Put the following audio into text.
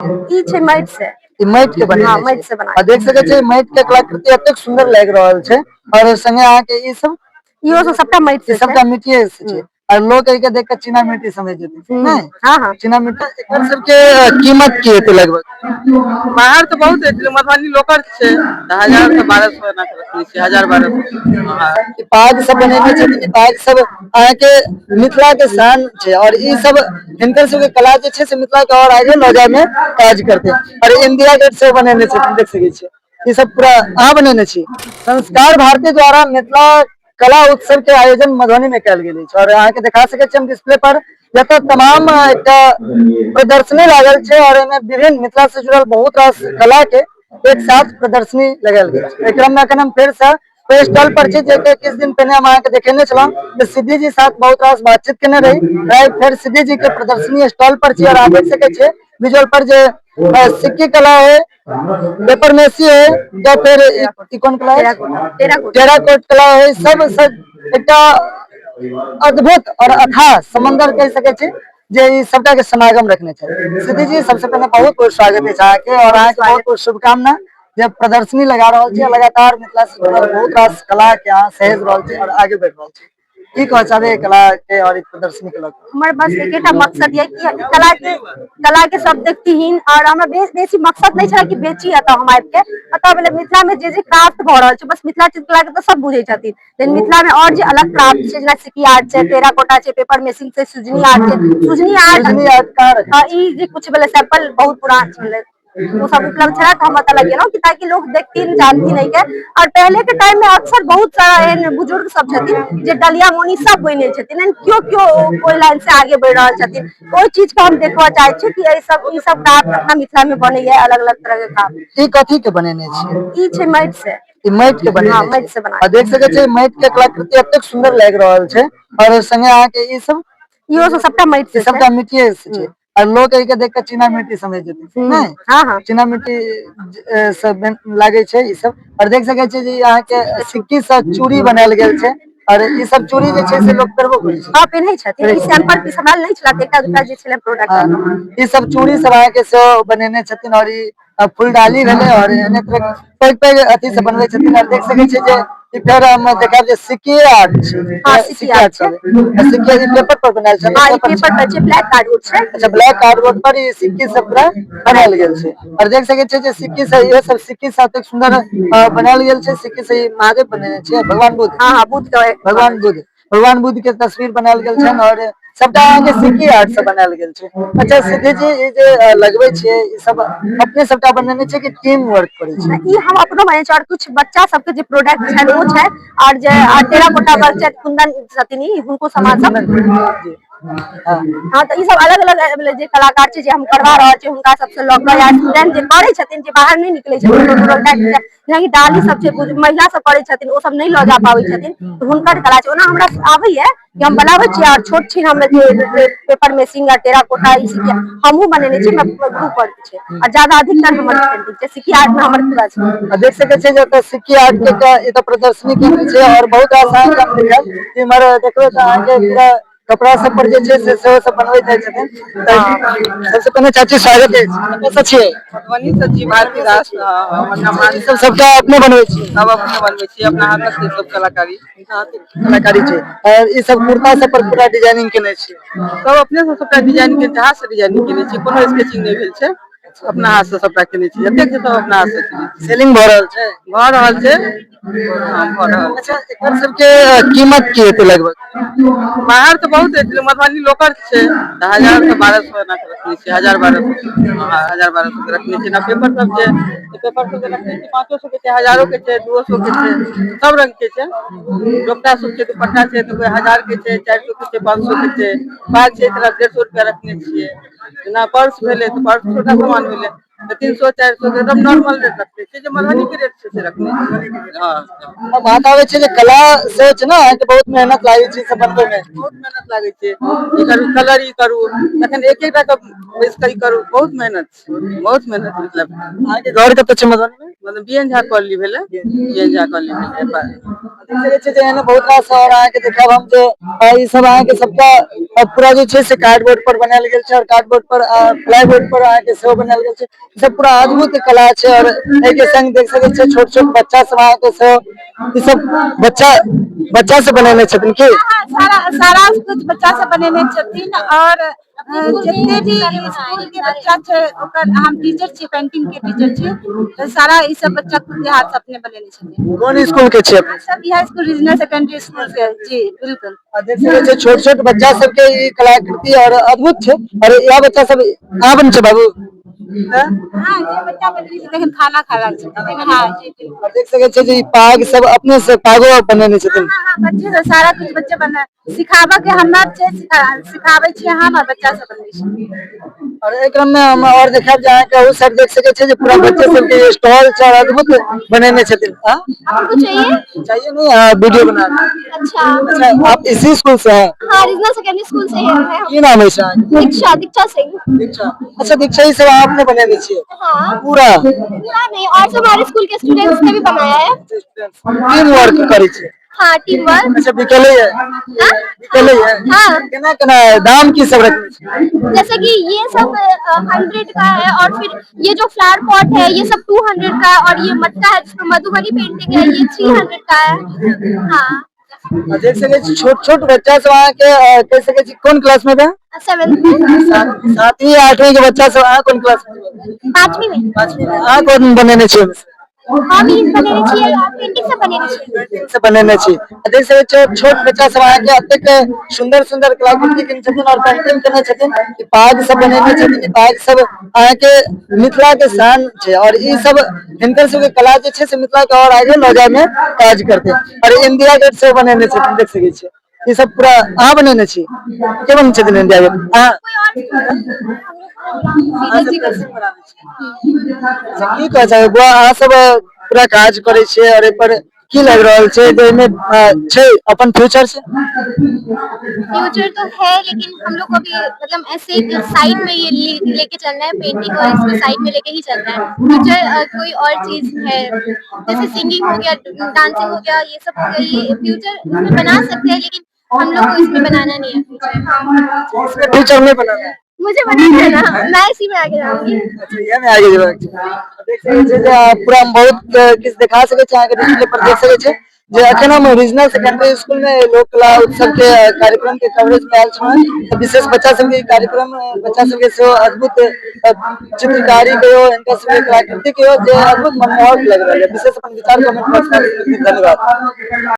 ई छै माटि से। ई माटि के बनेने हाँ, छै माटि से आ बनाएल देख सकै छियै माटि के कलाकृति एतेक सुंदर लागि रहल छै और संगे अहाँ के ई सब इहो सब सबटा माटि ई से छै। सबटा मिट्टिये से छै और लोग एके देख के चीना मिट्टी समझ जेतै नहीं हाँ हाँ। चीना मिट्टी एकर सबके कीमत की हेतै लगभग? बाहर तो बहुत है मधुबनी लोकल छै 1000 से 1200 एना के रखने छी 1000 1200। ई पाग सब बनेने छै ई पाग सब अहाँ के मिथिला के शान छै और ई सब हिनकर सबके कला जे छै से मिथिला के और आगे लऽ जाय में काज करतै और इंडिया गेट से बनेने छै देख सकै छियै ई सब पूरा अहाँ बनेने छी। संस्कार भारती द्वारा मिथिला कला उत्सव के आयोजन मधुबनी में कयल गेल अछि और अहाँ के देखा सकै छियै हम डिस्प्ले पर जतऽ तमाम एकटा प्रदर्शनी लागल छै और एमे विभिन्न मिथिला से जुड़ल बहुत रास कला के एक साथ प्रदर्शनी लगायल गेल छै। एकरा में अखन हम फेर से ओहि स्टॉल पर छी जेके किछ दिन पहिने हम अहाँ के देखेने छलहुँ जे सिद्धि जी साथ बहुत रास बातचीत केने रही फिर सिद्धि जी के प्रदर्शनी स्टॉल पर छी और आप देख सकै छियै विजुअल पर जे सिक्की कला है पेपर मेसी है या फिर ई कोन कला है टेराकोट कला है सब एकटा अद्भुत और अथाह समंदर कह सकै छी जे ई सबटा के समागम रखने छै। सिद्धि जी सबसे पहले बहुत बहुत स्वागत है अहाँ के और अहाँ के बहुत बहुत शुभकामना जे प्रदर्शनी लगा रहल छी लगातार मिथिला से जुड़ल बहुत रास कला के अहाँ सहेज रहल छी और आगे बढ़ रहल छी की कहना चाहबे कला के और प्रदर्शनी के लग हमारे बस एकेटा मकसद ये कि कला के सब देखतीहीन और हमरा बेसी मकसद नहीं छला कि बेची एतऽ हम आबि के एतऽ भेलै मिथिला में जे क्राफ्ट भऽ रहल छै बस मिथिला चित्रकला के तो सब बुझै छथिन लेकिन मिथिला में और जे अलग क्राफ्ट छै जेना सिक्की आर्ट छै टेराकोटा छै पेपर मेसिंग छै सुजनी आर्ट छै सुजनी आर्ट ई जे कुछ भेलै सैंपल बहुत पुरान छलै वो सब उपलब्ध छला तो हम एतऽ लगेलहुँ कि ताकि लोग देखथिन जानथिन है के और पहले के टाइम में अक्सर बहुत सारा एहन बुजुर्ग सब छथिन जे डलिया मोनी सब बने छथिन क्यों क्यों ओहि लाइन से आगे बढ़ रहल छथिन ओहि चीज को हम देखबा चाहे छी कि ई सब क्राफ्ट अपना मिथिला में बनैया अलग अलग तरह के क्राफ्ट। ई कथी के बनेने छियै? ई छै माटि से। ई माटि के बनेने हाँ, छै माटि से आ बनाएल देख सकै छियै माटि के कलाकृति एतेक सुंदर लागि रहल छै और संगे अहाँ के ई सब इहो सब सबटा माटि से छै। सबटा मिट्टिये से छै और लोग एके देख के चीना मिट्टी समझ जेतै नहीं हाँ हाँ। चीना मिट्टी सब लागे छै ई सब और देख सकै छियै जे अहाँ के सिक्की से चूड़ी बनायल गेल छै और ई सब चूड़ी जे छै से लोग करबो करै छै। हाँ पिन्है छथिन ई सैंपल पीस हमरा नहीं छला एकटा दूटा जे छलै प्रोडक्ट ई सब चूड़ी सब अहाँ के सेहो बनेने छथिन और ई फूलडाली भेलै और अनेक तरह पैघ पैघ अथी से बनबै छथिन और देख सकै छियै जे ई फेर हम देखाब जे सिक्की आर्ट हाँ छै सिक्की सिक्की आर्ट आर्ट छै। सब सिक्की पेपर पर बनायल छै हाँ ई पेपर पेपर पर छै ब्लैक कार्डबोर्ड छै। अच्छा ब्लैक कार्डबोर्ड पर ई सिक्की सब पूरा बनायल गेल छै और देख सकै छियै जे सिक्की से ये सब सिक्की से एतेक सुंदर बनायल गेल छै सिक्की से ई महादेव बनेने छै भगवान बुद्ध हाँ हाँ बुद्ध के भगवान बुद्ध के तस्वीर बनायल गेल छै और सबटा अहाँ के सिक्की आर्ट से बनायल गेल छै। अच्छा सिद्धि जी ई जे लगबै छियै ई सब अपने सबटा बनेने छियै कि टीम वर्क करै छियै? ई हम अपनो बनेने छी और कुछ बच्चा सबके जे प्रोडक्ट छै वो छै और जे टेराकोटा वर्क छै कुंदन छथिन ई हुनको सामान सब जी हाँ तो ई सब अलग अलग जे कलाकार छै जे हम करवा रहल छी हुनका सबसे लऽ कऽ या स्टूडेंट जे करै छथिन जे बाहर नहीं निकलै छथिन प्रोडक्ट जेनाकि डाली सब छै महिला सब करै छथिन ओ सब नहीं लऽ जा पाबै छथिन तो हुनकर कला छै ओना हमरा आबैया कि हम बनाबै छियै और छोट छीन हम जे पेपर मेसिंग टेराकोटा ई सिक्की हमहूँ बनेने छी ग्रुप वर्क छै और ज्यादा अधिकतर हमर पेंटिंग छै सिक्की आर्ट में हमर पूरा छै। देख सकै छियै जे एतऽ सिक्की आर्ट के एतऽ प्रदर्शनी केने छै और बहुत आसान काम देखब इम्हर देखबै तऽ अहाँ के पूरा कपड़ा सब पर जे छै से सेहो सब बनबै जाइ छथिन सबसे पहिने चाची स्वागत अछि कतऽ से छियै? मधुबनी से छी भारती दास हमर नाम ई सब सबटा अपने बनबै छी सब अपने बनबै छी अपना हाथक छै सब कलाकारी कलाकारी छै और ई सब कुर्ता सब पर पूरा डिजाइनिंग केने छी? सब अपने से सबटा डिजाइन के हाथ से डिजाइनिंग केने छी कोनो स्केचिंग नहीं भेल छै अपना हाथ से सबटा केने छी जतेक छै सब अपना हाथ से केने छी। सेलिंग भऽ रहल छै? भऽ रहल छै हाँ भऽ रहल अच्छा छै। एकर सबके कीमत की हेतै लगभग? बाहर तो बहुत है मधुबनी लोकल छै 1000 से 1200 एना के रखने छी 1000 1200 हाँ 1000 1200 के रखने छी ना पेपर सब छै पेपर सब के रखने छी 500 के छै 1000 के छै 200 के छै सब रंग के छै दोपट्टा सब छै दुपट्टा छै तो कोई 1000 के छै 400 के छै 500 के छै बाग छै तरफ 150 रुपया रखने छियै जेना पर्स भेलै तो पर्स छोटा सामान भेलै तो 300 400 के एकदम नॉर्मल रेट रखने छी जो मधुबनी के रेट से रखने छी हाँ। अब बात आबै छै जे कला से छै ना अहाँके बहुत मेहनत लागै छै सब बनबै में बहुत मेहनत लागे छै ई करू कलर ई करू तखन एक एकटा के बैस के ई करू बहुत मेहनत छै बहुत मेहनत मतलब अहाँके घर कतऽ छै मधुबनी में? मतलब बीएन झा कॉलेज भेले, बीएन झा कॉलेज भेले। देख सकै छियै जे एहन बहुत रास और अहाँके देखब हम जे ई सब अहाँके सबटा पूरा जे छै से कार्डबोर्ड पर बनायल गेल छै और कार्डबोर्ड पर प्लाईवुड पर अहाँके सेहो बनायल गेल छै। ई सब पूरा अद्भुत कला छै और एहि के संग देख सकै छियै छोट छोट बच्चा सब अहाँके सेहो ई सब बच्चा से बनेने छथिन की? सारा सारा कुछ बच्चा सब बनेने छथिन और जितने भी स्कूल के बच्चा छै ओकर हम टीचर छी, पेंटिंग के टीचर छी, तो सारा ई सब बच्चा खुद के हाथ से अपने बनेने छथिन। कोन स्कूल के छियै अपने? सब Bihar school regional secondary school के जी बिल्कुल। देख सकै छियै छोट छोट बच्चा सबके ई कलाकृति और अद्भुत छै और यह बच्चा सब आ बन छै बाबू। हाँ ये बच्चा बनेने छै लेकिन खाना खा रहल छै। हाँ जी बिल्कुल। और देख सकै छियै जे ई पाग सब अपने से पागो बनेने छथिन। हाँ बच्चे से सारा कुछ बच्चे बना सिखाबा के हमरा छै, सिखाबै छियै हम और बच्चा सब बनबै छै। और एक क्रम में हम और देखब जहाँ के उस साइड देख सकै छियै जे पूरा बच्चे सब के स्टॉल छै और अद्भुत बनेने छथिन। हाँ आपको चाहिए? चाहिए नहीं वीडियो बना रहे हैं। अच्छा। अच्छा आप इसी स्कूल से हैं? हाँ रीजनल सेकेंडरी स्कूल से है। की नाम है इसका? दीक्षा सिंह। दीक्षा। अच्छा दीक्षा ये सब आपने बनाने छिए? हाँ पूरा पूरा नहीं, और सब हमारे स्कूल के स्टूडेंट्स ने भी बनाया है। टीम वर्क करी छिए? हाँ टीम वर्क। अच्छा बिकले है? हाँ? बिकले है? हाँ। केना केना दाम की सब रखने छिए? जैसे कि ये सब 100 का है और फिर ये जो फ्लावर पॉट है ये सब 200 का है और ये मटका है जिसमें मधुबनी पेंटिंग है ये 300 का है। हाँ देख सके छी छोट छोट बच्चा सब अहाँ के कह सके छी कौन क्लास में बा? 7th में। सातवीं आठवीं के बच्चा सब अहाँ कौन क्लास में? 5वीं में। पांचवी में। अहाँ कौन बनेने छिए? हम ई बनेने छियै पेंटिंग से बनेने छियै। पेंटिंग से बनेने छी। देख सकै छियै छोट बच्चा सब अहाँ के अतेक सुंदर सुंदर कलाकृति केने छथिन और पेंटिंग केने छथिन। ई पाग सब बनेने छथिन। ई पाग सब अहाँ के मिथिला के शान छै और ई सब हिनकर सब के कला जे छै से मिथिला के और आगे ले जाय में काज करते और इंडिया गेट से बनेने छथिन देख सकै छियै। ई सब पूरा अहाँ बनेने छी? के बनेने छथिन इंडिया गेट? अहाँ की कहै छै अहाँ सब पूरा काज करे छियै और ए पर की लग रहल छै जे एमे छै अपन फ्यूचर से? फ्यूचर तो है लेकिन हम लोग को अभी मतलब ऐसे एक साइड में ये लेके चलना है, पेंटिंग और इसमें साइड में लेके ही चलना है। फ्यूचर कोई और चीज है जैसे सिंगिंग हो गया, डांसिंग हो गया, ये सब हो गया, ये फ्यूचर इसमें बना सकते हैं लेकिन हम लोग को इसमें बनाना नहीं है फ्यूचर। इसमें फ्यूचर में बनाना है? मुझे बनाना है ना, मैं इसी में आगे जाऊंगी। अच्छा ये में आगे जेबै। देख सकै छियै जे पूरा हम बहुत किछ दिखा सकै छी अहाँ के डिस्प्ले पर देख सकै छियै जे अखन हम रीजनल सेकेंडरी स्कूल में लोक कला उत्सव के कार्यक्रम के कवरेज में आयल छलहुँ हैं। विशेष बच्चा सब के कार्यक्रम बच्चा सब के सेहो अद्भुत चित्रकारी के इनका सब के कलाकृति के जे अद्भुत मनमोहक लग रहल है। विशेष अपन विचार कमेंट बॉक्स में धन्यवाद।